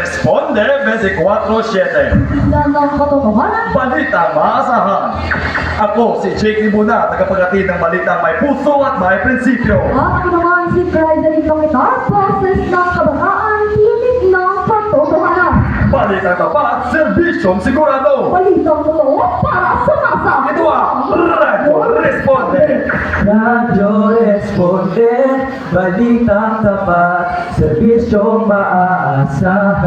Responde 24/7. Tingnan ng katotohanan. Balita maasahan. Ako si Jake Limuna, tagapaghatid ng balita may puso at may prinsipyo. At ako naman si Bryden Ipangita, process ng kabataan, tinig ng katotohanan. Balita tapat, serbisyong sigurado. Balitang totoo para sa masa. Ito ang Radyo Responde. Radyo Responde, balitang tapat, serbisyong maaasahan.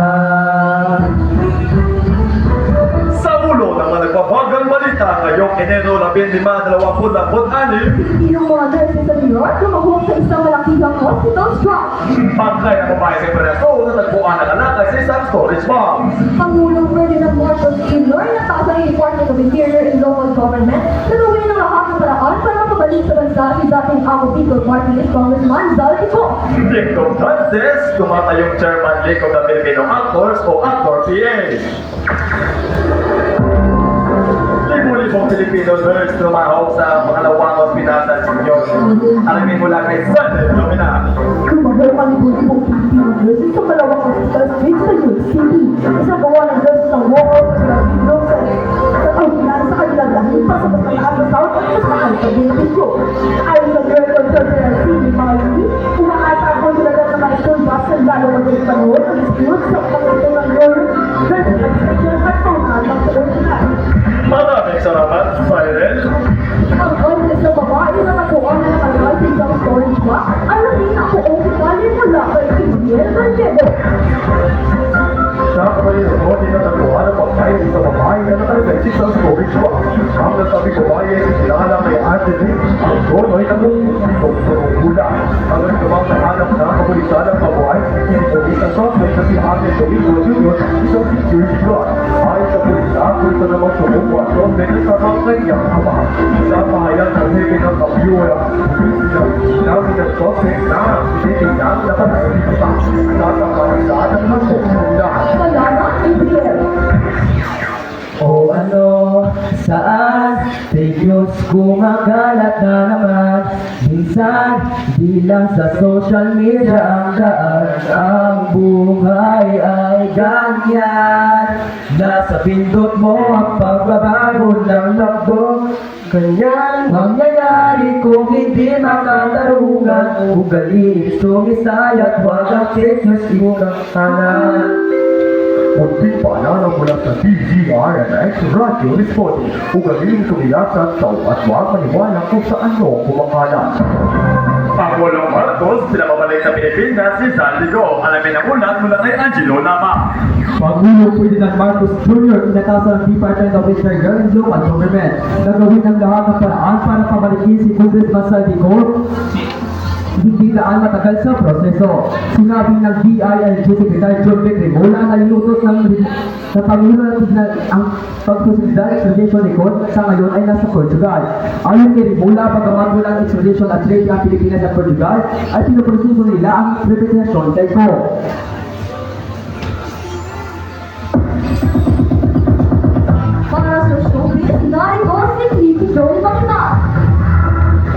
Sa ulo ng mga nagbabagang balita ngayong Enero 15, 2026, Pilipinong mga nurses sa New York lumahok sa isang malakihang hospital strike. pagkay ang babae sa Empreso na tagpuan ng alakay sa isang storage box. Pangulong Ferdinand Marcos Jr. nataas ang Department of Interior and Local Government na gawin ng lahat ng paraan para makabalik sa bansa si dating Ako People Party List Congressman Zaldico. Lico Dantes, tumatayong Chairman Lico ng Filipino Actors o Actor PH. Libo-libong Filipino nurse tumahok sa pangalawang ospital sa Singyon. Alamin mula kay Sunday Lumina. Kumabay ang libong-libong Pilipino nurses sa malawang hospital street sa New York City. Isang gawa ng nurses ng walkout sa bilog sa pagkilan sa kanilang lahi para sa mas malakas na South at mas mahal sa benepisyo. Ayon sa Director General C.D. Marley, umaasa ang konsulada sa Michael Jackson lalo madaling panahon ang dispute sa pagkakita ng lawyers versus legislature at panghalang sa original. Maraming salamat, Siren. Ang honest na babae na nakuha na nakalagay sa isang storage box ay naging ako opitalin mula kay Gabriel Vallejo. Sa kabalino mo, dinataguan ang pagkain sa babae na nakalagay sa isang storage box. Ang nasabing babae ay kilala kay Anthony. Ang doon ay nagugulong hula. Ang nagdamang nahanap na kapulisan ng babae, pinipulis ang suspect na si Ate Domingo Jr. isang security guard. Ayon sa pulisan, gusto namang sumuko at suspect na sa kanyang ama. Sa pahayag ng hepe ng kabyura, sinabi ng suspect na tinitingnan na panahon pa sa kapalisan ng nasusundan. Salamat, Gabriel. O ano, saan, kay Diyos kumakalat na naman. Minsan, di lang sa social media ang daan. Ang buhay ay ganyan. Nasa pindot mo ang pagbabago ng lakbo. Kanyang mangyayari kung hindi makatarungan. Ugali, sumisayat, wag ang fake news, ikang kanan. Munting paalala mula sa DZRMX Radio Responde. Ugaling sumiyasat sa at huwag maniwala kung sa ano kumakalat. Pangulong Marcos, pinapabalik sa Pilipinas si Zaldico. Alamin ang ulat mula kay Angelo Lama. Pangulong Ferdinand Marcos Jr. inatasan ng Department of Interior and Local Government na gawin ng lahat ng paraan para pabalikin si Congressman Zaldico hindi daan matagal sa proseso. Sinabi ng DILG Secretary John Remola na inutos ng Pangulo na ang pagsusunod extradition record sa ngayon ay nasa Portugal. Ayon kay Remola, pagkaman walang extradition at trade ang Pilipinas at Portugal, ay pinuproseso nila ang repatriation kay Go. Para sa showbiz, narito si Cliffy Joey Bakita.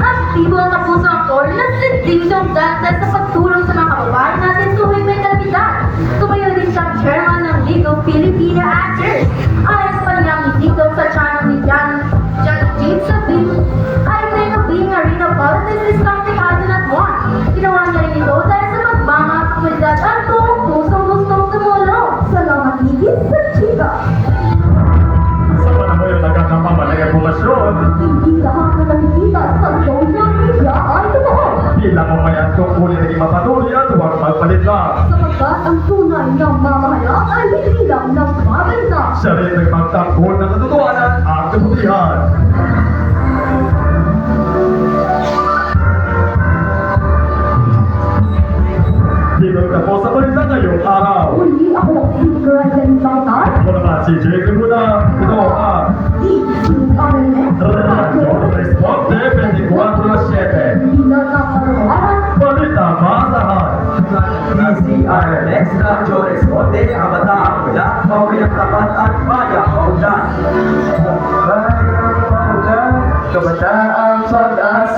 Aktibo ang kapuso aktor na si Dingdong Dantes sa pagtulong sa mga kababayan natin tuwing may kalamitan. Tumayo din siyang chairman ng League of Filipino Actors. Ayon sa kanilang itikot sa channel ni John James Sabin, ay may being arena politics is something I do not want. Ginawa niya rin ito dahil sa magbanga at komunidad at buong pusong gustong tumulong. Salamat higit sa chika. Sa panahon yung nagkakamamalang impormasyon, Hindi lahat na nakikita sa social media ay totoo. bilang mamayan tungkulin naging mapatuloy at huwag magpalit lang. Sapagkat ang tunay na mamahayak ay hindi lang nagbabalita. Siya rin nagpagtanggol ng katotohanan at kabutihan. Dito na po sa balita ngayong araw. Uli ako si Bryden Ipangita. Ako naman si Jake Limuna. Ito ang DZRMX Radyo Responde 24/7. Hindi na nakarawan. Balita maasahan. DZRMX Radio Responde, kabataan mula, pawiyang tapat at bayang paulan. Bayang paulan, kabataang pag-asa.